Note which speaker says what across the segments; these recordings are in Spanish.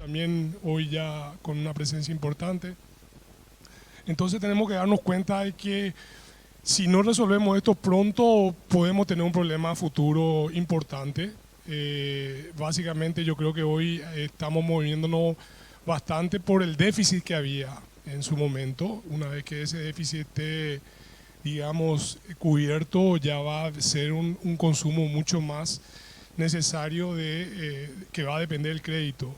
Speaker 1: también hoy ya con una presencia importante. Entonces tenemos que darnos cuenta de que si no resolvemos esto pronto, podemos tener un problema futuro importante. Básicamente yo creo que hoy estamos moviéndonos bastante por el déficit que había en su momento. Una vez que ese déficit esté, digamos, cubierto, ya va a ser un consumo mucho más necesario que va a depender del crédito.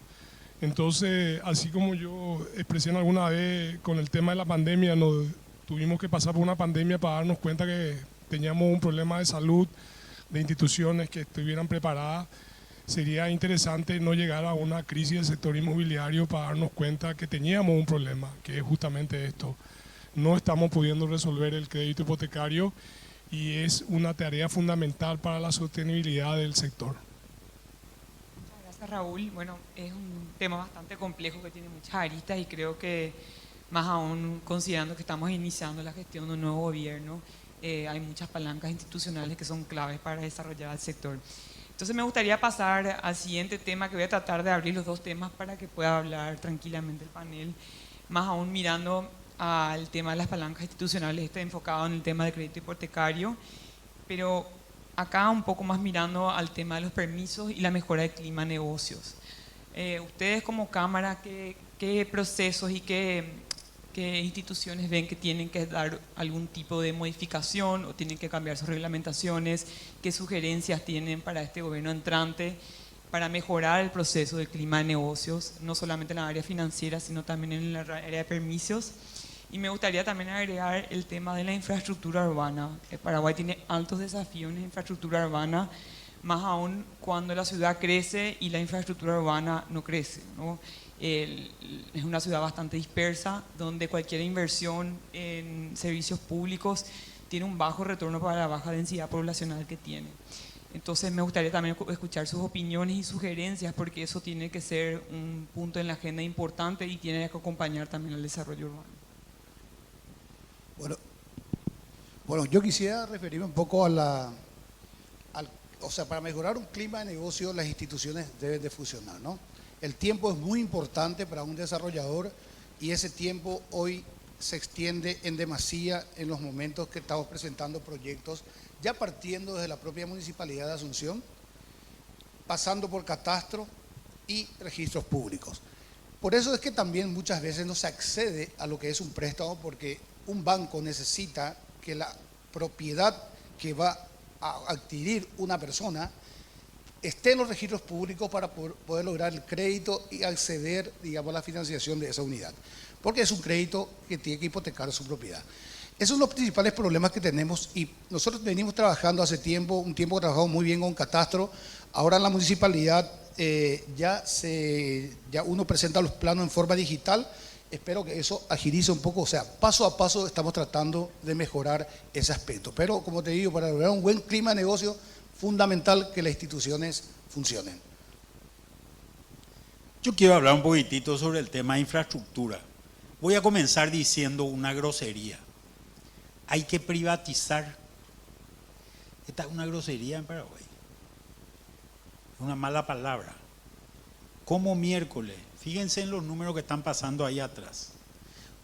Speaker 1: Entonces, así como yo expresé alguna vez con el tema de la pandemia, nos tuvimos que pasar por una pandemia para darnos cuenta que teníamos un problema de salud, de instituciones que estuvieran preparadas. Sería interesante no llegar a una crisis del sector inmobiliario para darnos cuenta que teníamos un problema, que es justamente esto. No estamos pudiendo resolver el crédito hipotecario y es una tarea fundamental para la sostenibilidad del sector.
Speaker 2: Gracias, Raúl. Bueno, es un tema bastante complejo que tiene muchas aristas y creo que más aún considerando que estamos iniciando la gestión de un nuevo gobierno, hay muchas palancas institucionales que son claves para desarrollar el sector. Entonces me gustaría pasar al siguiente tema, que voy a tratar de abrir los dos temas para que pueda hablar tranquilamente el panel, más aún mirando al tema de las palancas institucionales, está enfocado en el tema del crédito hipotecario, pero acá un poco más mirando al tema de los permisos y la mejora del clima de negocios. Ustedes como Cámara, ¿qué procesos y qué instituciones ven que tienen que dar algún tipo de modificación o tienen que cambiar sus reglamentaciones? ¿Qué sugerencias tienen para este gobierno entrante para mejorar el proceso del clima de negocios, no solamente en la área financiera, sino también en la área de permisos? Y me gustaría también agregar el tema de la infraestructura urbana. Paraguay tiene altos desafíos en la infraestructura urbana, más aún cuando la ciudad crece y la infraestructura urbana no crece, ¿no? Es una ciudad bastante dispersa, donde cualquier inversión en servicios públicos tiene un bajo retorno para la baja densidad poblacional que tiene. Entonces me gustaría también escuchar sus opiniones y sugerencias, porque eso tiene que ser un punto en la agenda importante y tiene que acompañar también el desarrollo urbano.
Speaker 3: Bueno, yo quisiera referirme un poco o sea, para mejorar un clima de negocio, las instituciones deben de funcionar, ¿no? El tiempo es muy importante para un desarrollador y ese tiempo hoy se extiende en demasía en los momentos que estamos presentando proyectos, ya partiendo desde la propia Municipalidad de Asunción, pasando por catastro y registros públicos. Por eso es que también muchas veces no se accede a lo que es un préstamo, porque un banco necesita que la propiedad que va a adquirir una persona esté en los registros públicos para poder lograr el crédito y acceder, digamos, a la financiación de esa unidad, porque es un crédito que tiene que hipotecar su propiedad. Esos son los principales problemas que tenemos y nosotros venimos trabajando hace tiempo, un tiempo que trabajamos muy bien con catastro. Ahora en la municipalidad ya uno presenta los planos en forma digital. Espero que eso agilice un poco, o sea, paso a paso estamos tratando de mejorar ese aspecto. Pero como te digo, para lograr un buen clima de negocio, fundamental que las instituciones funcionen.
Speaker 4: Yo quiero hablar un poquitito sobre el tema de infraestructura. Voy a comenzar diciendo una grosería. Hay que privatizar. Esta es una grosería en Paraguay. Es una mala palabra. Como miércoles, fíjense en los números que están pasando ahí atrás.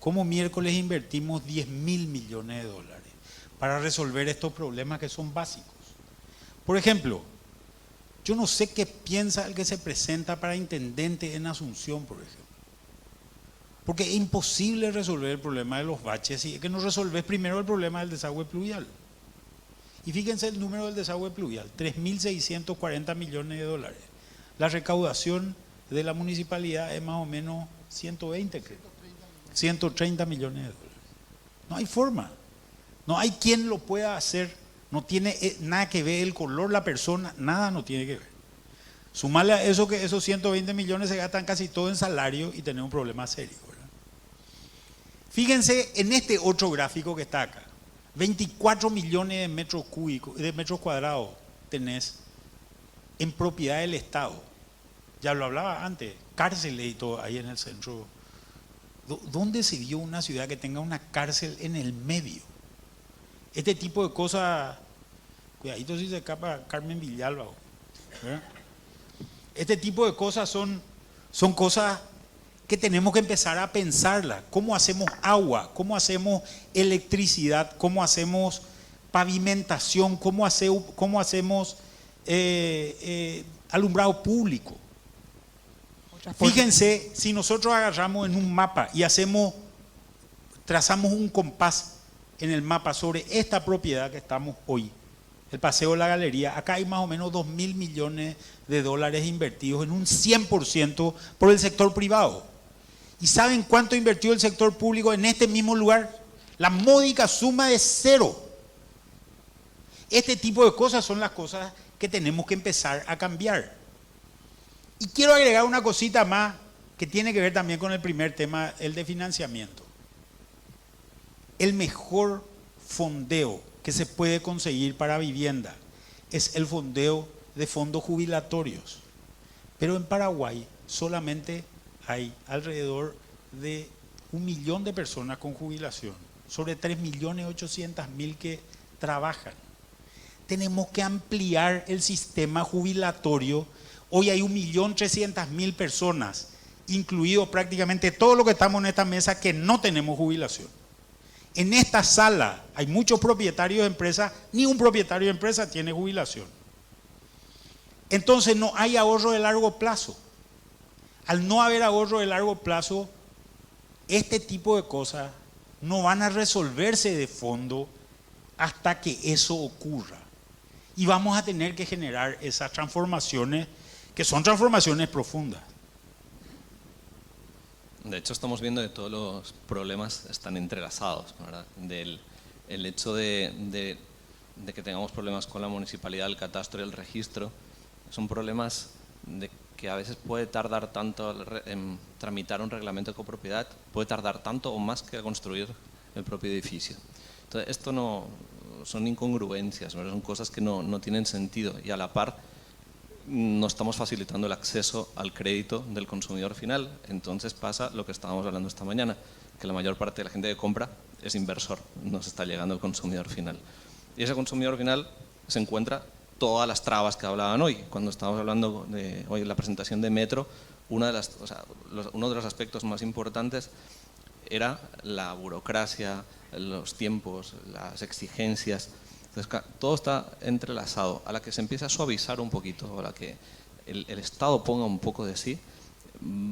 Speaker 4: Como miércoles invertimos 10.000 millones de dólares para resolver estos problemas que son básicos. Por ejemplo, yo no sé qué piensa el que se presenta para intendente en Asunción, por ejemplo. Porque es imposible resolver el problema de los baches si es que no resolves primero el problema del desagüe pluvial. Y fíjense el número del desagüe pluvial, 3.640 millones de dólares. La recaudación de la municipalidad es más o menos 120, creo. 130 millones de dólares. No hay forma. No hay quien lo pueda hacer. No tiene nada que ver el color, la persona, nada no tiene que ver. Sumarle a eso que esos 120 millones se gastan casi todo en salario y tenemos un problema serio, ¿verdad? Fíjense en este otro gráfico que está acá. 24 millones de metros cúbicos, de metros cuadrados tenés en propiedad del Estado. Ya lo hablaba antes, cárceles y todo ahí en el centro. ¿Dónde se vio una ciudad que tenga una cárcel en el medio? Este tipo de cosas, cuidadito si se escapa Carmen Villalba, ¿verdad? Este tipo de cosas son Son cosas que tenemos que empezar a pensarlas. ¿Cómo hacemos agua? ¿Cómo hacemos electricidad? ¿Cómo hacemos pavimentación? ¿Cómo hacemos alumbrado público? Fíjense, si nosotros agarramos en un mapa y trazamos un compás en el mapa sobre esta propiedad que estamos hoy, el Paseo de la Galería, acá hay más o menos 2.000 millones de dólares invertidos en un 100% por el sector privado. ¿Y saben cuánto invirtió el sector público en este mismo lugar? La módica suma de 0. Este tipo de cosas son las cosas que tenemos que empezar a cambiar. Y quiero agregar una cosita más que tiene que ver también con el primer tema, el de financiamiento. El mejor fondeo que se puede conseguir para vivienda es el fondeo de fondos jubilatorios. Pero en Paraguay solamente hay alrededor de 1 millón de personas con jubilación, sobre 3.800.000 que trabajan. Tenemos que ampliar el sistema jubilatorio. Hoy hay 1.300.000 personas, incluido prácticamente todo lo que estamos en esta mesa, que no tenemos jubilación. En esta sala hay muchos propietarios de empresas, ni un propietario de empresa tiene jubilación. Entonces no hay ahorro de largo plazo. Al no haber ahorro de largo plazo, este tipo de cosas no van a resolverse de fondo hasta que eso ocurra. Y vamos a tener que generar esas transformaciones, que son transformaciones profundas.
Speaker 5: De hecho, estamos viendo que todos los problemas están entrelazados, ¿verdad? El hecho de que tengamos problemas con la municipalidad, el catastro y el registro, son problemas de que a veces puede tardar tanto en tramitar un reglamento de copropiedad, puede tardar tanto o más que construir el propio edificio. Entonces, esto no son incongruencias, ¿verdad? Son cosas que no tienen sentido, y a la par no estamos facilitando el acceso al crédito del consumidor final. Entonces pasa lo que estábamos hablando esta mañana, que la mayor parte de la gente que compra es inversor, no se está llegando al consumidor final. Y ese consumidor final se encuentra todas las trabas que hablaban hoy. Cuando estábamos hablando de hoy en la presentación de Metro, uno de los aspectos más importantes era la burocracia, los tiempos, las exigencias. Entonces, todo está entrelazado. A la que se empieza a suavizar un poquito, a la que el Estado ponga un poco de sí,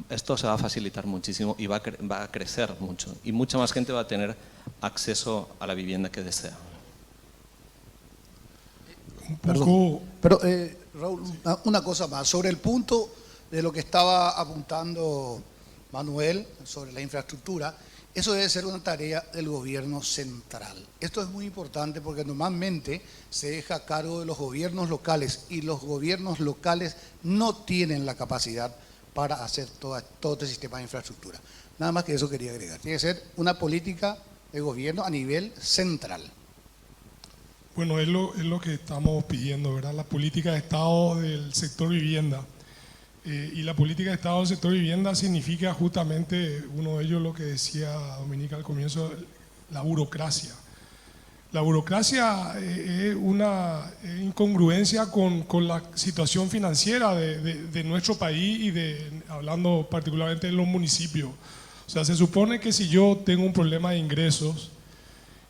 Speaker 5: esto se va a facilitar muchísimo y va a crecer mucho. Y mucha más gente va a tener acceso a la vivienda que desea.
Speaker 3: Perdón, pero Raúl, una cosa más. Sobre el punto de lo que estaba apuntando Manuel, sobre la infraestructura, eso debe ser una tarea del gobierno central. Esto es muy importante porque normalmente se deja a cargo de los gobiernos locales, y los gobiernos locales no tienen la capacidad para hacer todo este sistema de infraestructura. Nada más que eso quería agregar. Tiene que ser una política de gobierno a nivel central.
Speaker 1: Bueno, es lo que estamos pidiendo, ¿verdad? La política de Estado del sector vivienda. Y la política de Estado del sector vivienda significa justamente, uno de ellos lo que decía Dominica al comienzo, la burocracia. La burocracia es una incongruencia con la situación financiera de nuestro país y hablando particularmente de los municipios. O sea, se supone que si yo tengo un problema de ingresos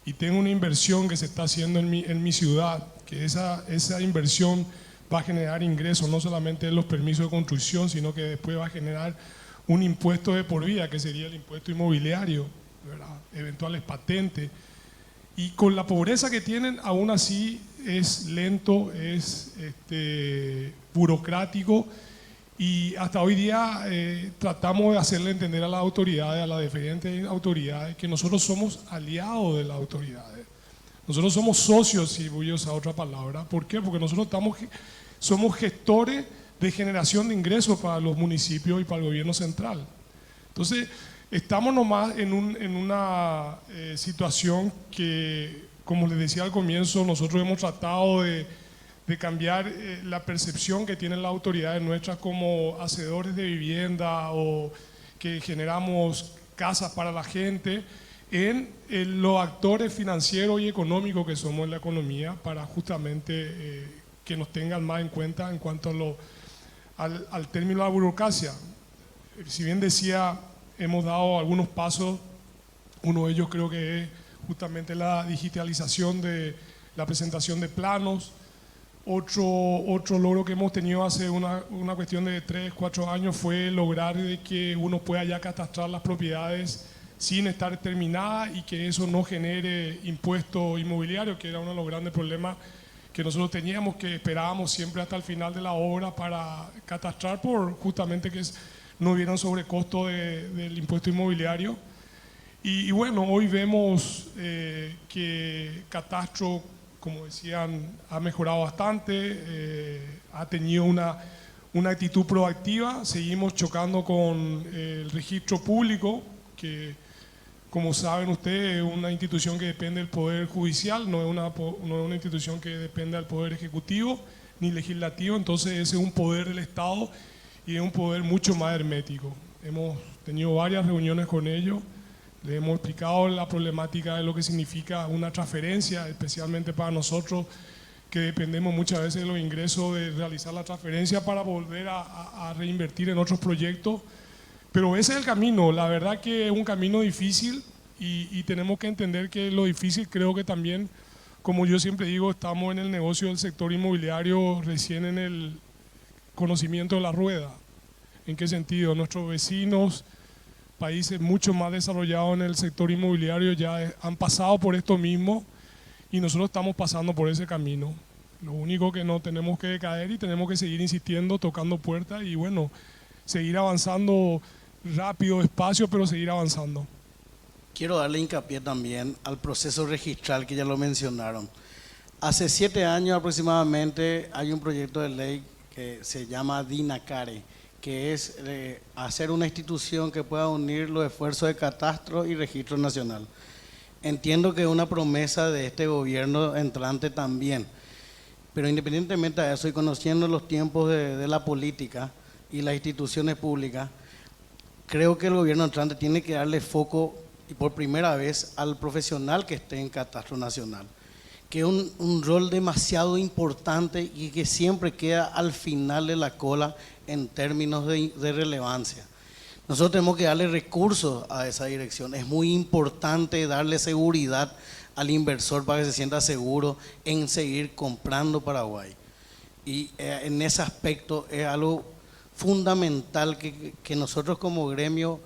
Speaker 1: y tengo una inversión que se está haciendo en mi ciudad, que esa inversión va a generar ingresos, no solamente en los permisos de construcción, sino que después va a generar un impuesto de por vida, que sería el impuesto inmobiliario, ¿verdad? Eventuales patentes. Y con la pobreza que tienen, aún así es lento, es burocrático, y hasta hoy día tratamos de hacerle entender a las autoridades, a las diferentes autoridades, que nosotros somos aliados de las autoridades. Nosotros somos socios, si voy a usar otra palabra. ¿Por qué? Porque nosotros somos gestores de generación de ingresos para los municipios y para el gobierno central. Entonces, estamos nomás en una situación que, como les decía al comienzo, nosotros hemos tratado de cambiar la percepción que tienen las autoridades nuestras como hacedores de vivienda o que generamos casas para la gente, en los actores financieros y económicos que somos en la economía, para justamente que nos tengan más en cuenta en cuanto al término de la burocracia. si bien decía, hemos dado algunos pasos, uno de ellos creo que es justamente la digitalización de la presentación de planos. Otro logro que hemos tenido hace una cuestión de 3, 4 años fue lograr de que uno pueda ya catastrar las propiedades sin estar terminadas y que eso no genere impuesto inmobiliario, que era uno de los grandes problemas que nosotros teníamos, que esperábamos siempre hasta el final de la obra para catastrar por justamente que no hubiera un sobrecosto del impuesto inmobiliario. Y bueno, hoy vemos que Catastro, como decían, ha mejorado bastante, ha tenido una actitud proactiva. Seguimos chocando con el registro público, que como saben ustedes es una institución que depende del Poder Judicial, no es una institución que depende del Poder Ejecutivo ni Legislativo, entonces ese es un poder del Estado y es un poder mucho más hermético. Hemos tenido varias reuniones con ellos. Les hemos explicado la problemática de lo que significa una transferencia, especialmente para nosotros que dependemos muchas veces de los ingresos de realizar la transferencia para volver a reinvertir en otros proyectos. Pero ese es el camino, la verdad que es un camino difícil y tenemos que entender que lo difícil creo que también, como yo siempre digo, estamos en el negocio del sector inmobiliario recién en el conocimiento de la rueda. ¿En qué sentido? Nuestros vecinos, países mucho más desarrollados en el sector inmobiliario ya han pasado por esto mismo y nosotros estamos pasando por ese camino. Lo único que no tenemos que decaer y tenemos que seguir insistiendo, tocando puertas y bueno, seguir avanzando rápido, despacio, pero seguir avanzando.
Speaker 6: Quiero darle hincapié también al proceso registral que ya lo mencionaron. Hace 7 años aproximadamente hay un proyecto de ley que se llama DINACARE, que es hacer una institución que pueda unir los esfuerzos de catastro y registro nacional. Entiendo que es una promesa de este gobierno entrante también, pero independientemente de eso y conociendo los tiempos de la política y las instituciones públicas, creo que el gobierno entrante tiene que darle foco y por primera vez al profesional que esté en catastro nacional, que es un rol demasiado importante y que siempre queda al final de la cola en términos de relevancia. Nosotros tenemos que darle recursos a esa dirección. Es muy importante darle seguridad al inversor para que se sienta seguro en seguir comprando Paraguay. Y en ese aspecto es algo fundamental que nosotros como gremio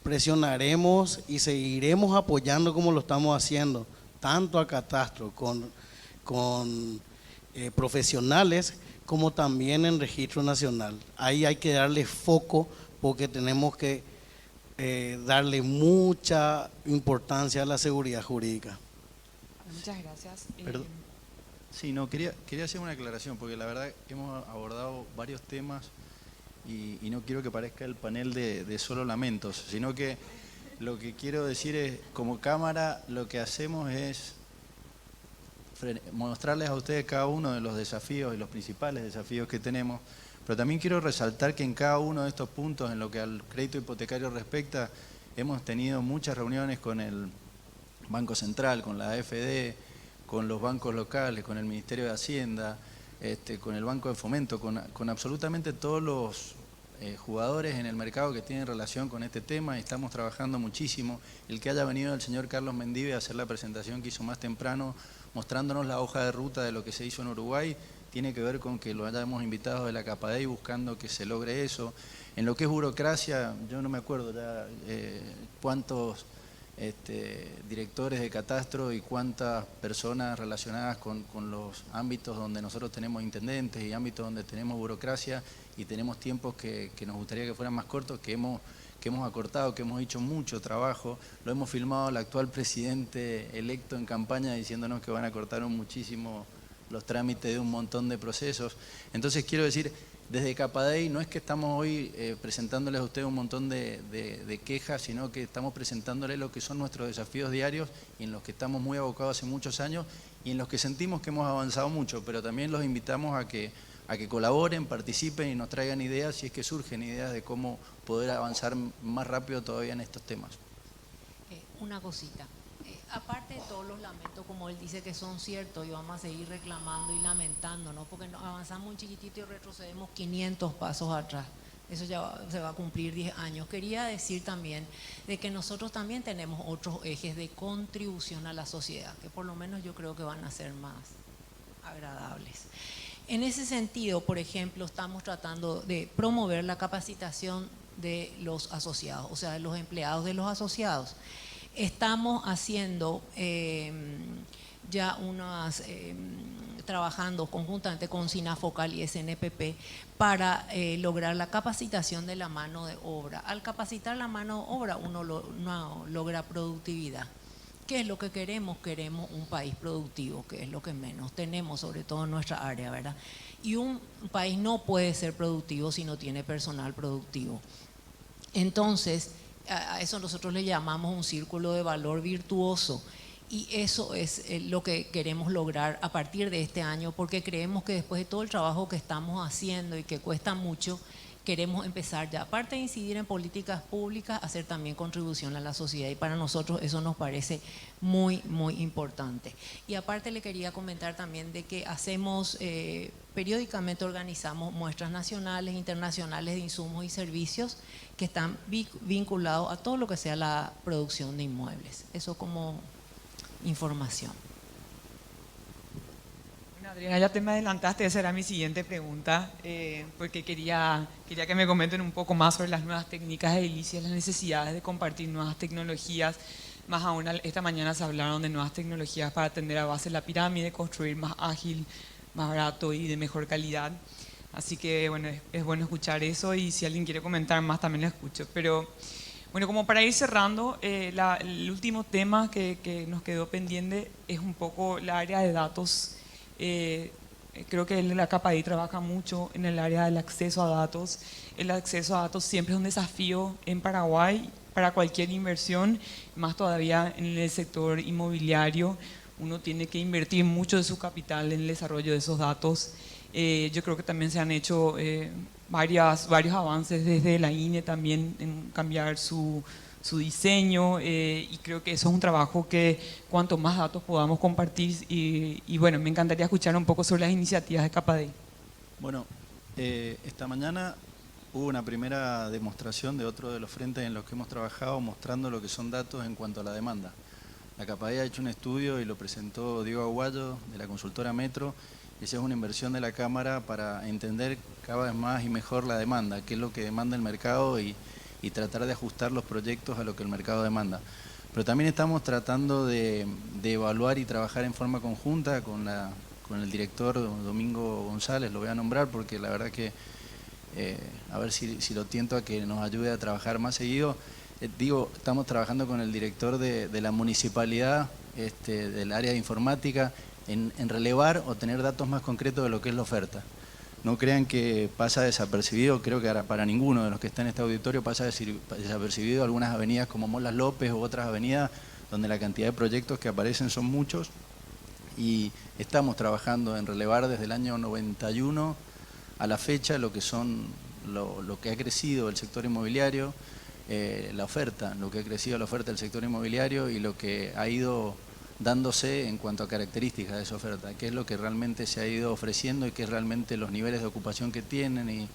Speaker 6: presionaremos y seguiremos apoyando como lo estamos haciendo, tanto a Catastro con profesionales como también en registro nacional. Ahí hay que darle foco porque tenemos que darle mucha importancia a la seguridad jurídica.
Speaker 2: Muchas gracias.
Speaker 7: Perdón. Sí, no, quería hacer una aclaración porque la verdad hemos abordado varios temas y no quiero que parezca el panel de solo lamentos, sino que lo que quiero decir es, como cámara, lo que hacemos es mostrarles a ustedes cada uno de los desafíos y los principales desafíos que tenemos, pero también quiero resaltar que en cada uno de estos puntos, en lo que al crédito hipotecario respecta, hemos tenido muchas reuniones con el Banco Central, con la AFD, con los bancos locales, con el Ministerio de Hacienda, con el Banco de Fomento, con absolutamente todos los jugadores en el mercado que tienen relación con este tema y estamos trabajando muchísimo. El que haya venido el señor Carlos Mendive a hacer la presentación que hizo más temprano, mostrándonos la hoja de ruta de lo que se hizo en Uruguay, tiene que ver con que lo hayamos invitado de la CAPADEI buscando que se logre eso. En lo que es burocracia, yo no me acuerdo ya cuántos directores de catastro y cuántas personas relacionadas con los ámbitos donde nosotros tenemos intendentes y ámbitos donde tenemos burocracia y tenemos tiempos que nos gustaría que fueran más cortos, que hemos acortado, que hemos hecho mucho trabajo. Lo hemos filmado al actual presidente electo en campaña diciéndonos que van a cortar muchísimo los trámites de un montón de procesos. Entonces quiero decir, desde CAPADEI no es que estamos hoy presentándoles a ustedes un montón de quejas, sino que estamos presentándoles lo que son nuestros desafíos diarios y en los que estamos muy abocados hace muchos años y en los que sentimos que hemos avanzado mucho, pero también los invitamos a que colaboren, participen y nos traigan ideas si es que surgen ideas de cómo poder avanzar más rápido todavía en estos temas.
Speaker 8: Una cosita. Aparte de todos los lamentos, como él dice que son ciertos y vamos a seguir reclamando y lamentando, ¿no? Porque avanzamos un chiquitito y retrocedemos 500 pasos atrás. Eso se va a cumplir 10 años. Quería decir también de que nosotros también tenemos otros ejes de contribución a la sociedad, que por lo menos yo creo que van a ser más agradables. En ese sentido, por ejemplo, estamos tratando de promover la capacitación de los asociados, o sea, de los empleados de los asociados. Estamos haciendo trabajando conjuntamente con SINAFOCAL y SNPP para lograr la capacitación de la mano de obra. Al capacitar la mano de obra uno logra productividad. ¿Qué es lo que queremos? Queremos un país productivo, que es lo que menos tenemos, sobre todo en nuestra área, ¿verdad? Y un país no puede ser productivo si no tiene personal productivo. Entonces, a eso nosotros le llamamos un círculo de valor virtuoso. Y eso es lo que queremos lograr a partir de este año, porque creemos que después de todo el trabajo que estamos haciendo y que cuesta mucho, queremos empezar ya, aparte de incidir en políticas públicas, hacer también contribución a la sociedad, y para nosotros eso nos parece muy, muy importante. Y aparte le quería comentar también de que hacemos, periódicamente organizamos muestras nacionales, internacionales de insumos y servicios que están vinculados a todo lo que sea la producción de inmuebles. Eso como información.
Speaker 2: Bueno, Adriana, ya te me adelantaste, esa era mi siguiente pregunta, porque quería que me comenten un poco más sobre las nuevas técnicas edilicias, las necesidades de compartir nuevas tecnologías. Más aún, esta mañana se hablaron de nuevas tecnologías para atender a base la pirámide, construir más ágil, más barato y de mejor calidad. Así que, bueno, es bueno escuchar eso, y si alguien quiere comentar más también lo escucho. Pero bueno, como para ir cerrando, el último tema que nos quedó pendiente es un poco la área de datos. Creo que la CAPADI trabaja mucho en el área del acceso a datos. El acceso a datos siempre es un desafío en Paraguay para cualquier inversión, más todavía en el sector inmobiliario. Uno tiene que invertir mucho de su capital en el desarrollo de esos datos. Yo creo que también se han hecho varios avances desde la INE también en cambiar su diseño, y creo que eso es un trabajo que cuanto más datos podamos compartir, y bueno, me encantaría escuchar un poco sobre las iniciativas de CAPADI.
Speaker 7: Bueno, esta mañana hubo una primera demostración de otro de los frentes en los que hemos trabajado, mostrando lo que son datos en cuanto a la demanda. La CAPADI ha hecho un estudio y lo presentó Diego Aguayo, de la consultora Metro. Esa es una inversión de la Cámara para entender cada vez más y mejor la demanda, qué es lo que demanda el mercado, y tratar de ajustar los proyectos a lo que el mercado demanda. Pero también estamos tratando de evaluar y trabajar en forma conjunta con el director Domingo González, lo voy a nombrar porque la verdad que, a ver si lo tiento a que nos ayude a trabajar más seguido. Estamos trabajando con el director de la municipalidad, del área de informática, en relevar o tener datos más concretos de lo que es la oferta. No crean que pasa desapercibido, creo que para ninguno de los que están en este auditorio pasa desapercibido algunas avenidas como Molas López u otras avenidas donde la cantidad de proyectos que aparecen son muchos, y estamos trabajando en relevar desde el año 91 a la fecha lo que ha crecido el sector inmobiliario, la oferta, lo que ha crecido la oferta del sector inmobiliario y lo que ha ido dándose en cuanto a características de esa oferta, qué es lo que realmente se ha ido ofreciendo y qué es realmente los niveles de ocupación que tienen,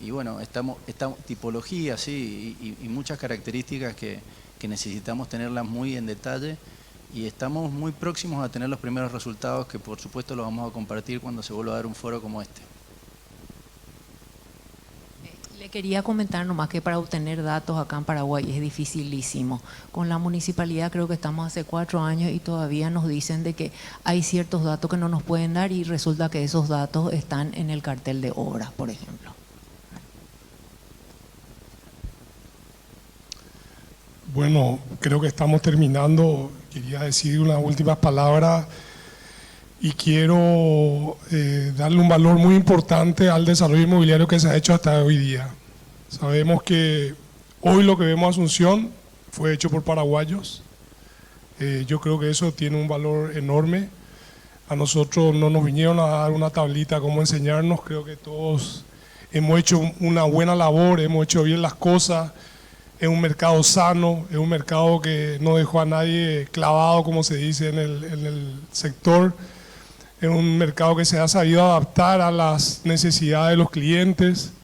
Speaker 7: y bueno, estamos tipologías, sí, y muchas características que necesitamos tenerlas muy en detalle, y estamos muy próximos a tener los primeros resultados, que por supuesto los vamos a compartir cuando se vuelva a dar un foro como este.
Speaker 8: Le quería comentar nomás que para obtener datos acá en Paraguay es dificilísimo. Con la municipalidad creo que estamos hace 4 años y todavía nos dicen de que hay ciertos datos que no nos pueden dar, y resulta que esos datos están en el cartel de obras, por ejemplo.
Speaker 1: Bueno, creo que estamos terminando. Quería decir unas últimas palabras y quiero darle un valor muy importante al desarrollo inmobiliario que se ha hecho hasta hoy día. Sabemos que hoy lo que vemos en Asunción fue hecho por paraguayos. Yo creo que eso tiene un valor enorme. A nosotros no nos vinieron a dar una tablita como enseñarnos, creo que todos hemos hecho una buena labor, hemos hecho bien las cosas. Es un mercado sano, es un mercado que no dejó a nadie clavado, como se dice en el sector. Es un mercado que se ha sabido adaptar a las necesidades de los clientes.